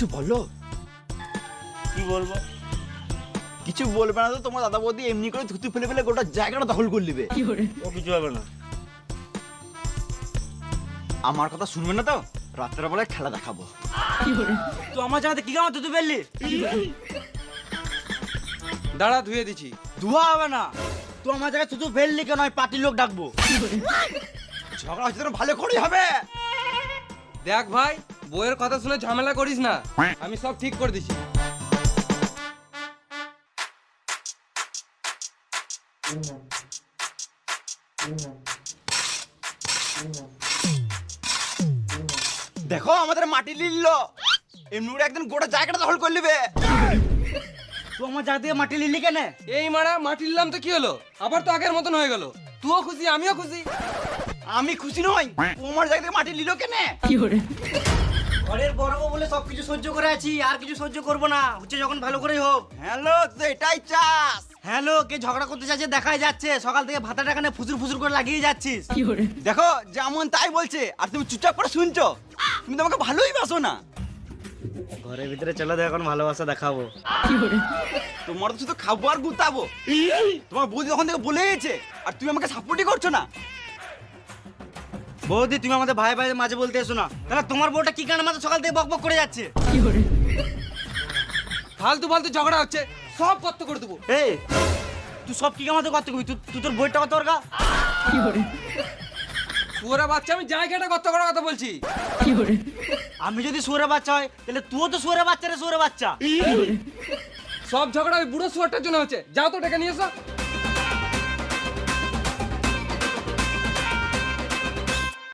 কিছু বলো। কি বলবো? কিছু বলবে না তো তোমার দাদা বৌদি এমনি করে থুতু ফেলে ফেলে গোটা জায়গাটা দখল করে নেবে। ও কিছু হবে না। আমার কথা শুনবে না তো, রাত্রের বেলায় খেলা দেখাবো। তো আমার জায়গাতে কি কামাতে তুই ফেললি? দাঁড়া, ধুয়ে দিছি। ধোয়া হবে না। তুই আমার জায়গায় তুই ফেললি কেন? আমি পার্টির লোক ডাকবো। ঝগড়া হচ্ছে তো ভালো করেই হবে। দেখ ভাই, বইয়ের কথা শুনে ঝামেলা করিস না, আমি সব ঠিক করে দিছি। দেখো আমাদের মাটি লিলল, এমনি করে একদিন গোটা জায়গাটা দখল করে নেবে। তুই আমার জায়গা থেকে মাটি লিলি কেন? এই মারা, মাটি নিলাম তো কি হলো? আবার তো আগের মতন হয়ে গেল। তুইও খুশি, আমিও খুশি। আমি খুশি নই, তোমার জায়গা থেকে মাটি লিল কেন? ঘরের বড় বউ বলে সবকিছু সহ্য করে আছি, আর কিছু সহ্য করবো না। হচ্ছে যখন ভালো করেই হোক। হ্যালো, তো এটাই চাস? হ্যালো, কে ঝগড়া করতে চাচ্ছে দেখাই যাচ্ছে। সকাল থেকে ভাতা টাকা নিয়ে ফুসুর ফুসুর করে লাগিয়ে যাচ্ছিস। দেখো যেমন তাই বলছে, আর তুমি চুপচাপ করে শুনছো। তুমি তো আমাকে ভালোই বাসো না। ঘরের ভিতরে চলো, দেখো এখন ভালোবাসা দেখাবো। তোমার তো শুধু খাবো আর গুতাবো। তোমার বৌদি তখন থেকে বলে গেছে, আর তুমি আমাকে সাপোর্টই করছো না। বৌদি, তুমি আমাদের ভাই ভাই মাঝে বলতে এসো না। তাহলে তোমার বউটা কি কারণে মাথা সকাল থেকে বক বক করে যাচ্ছে? ফালতু ফালতু ঝগড়া হচ্ছে, সব কত করে দেবো। এই, তুই সব কি কামাতে করতে করবি? তুই তোর বইটা কত ওর গা? পুরা বাচ্চা, আমি জায়গাটা কত করার কথা বলছি। আমি যদি সুরে বাচ্চা হয়, তাহলে তুইও তো সুরে বাচ্চা রে, সুরে বাচ্চা। সব ঝগড়া ওই বুড়ো শুয়ারটার জন্য হচ্ছে। যাও তো ডেকে নিয়ে এসো।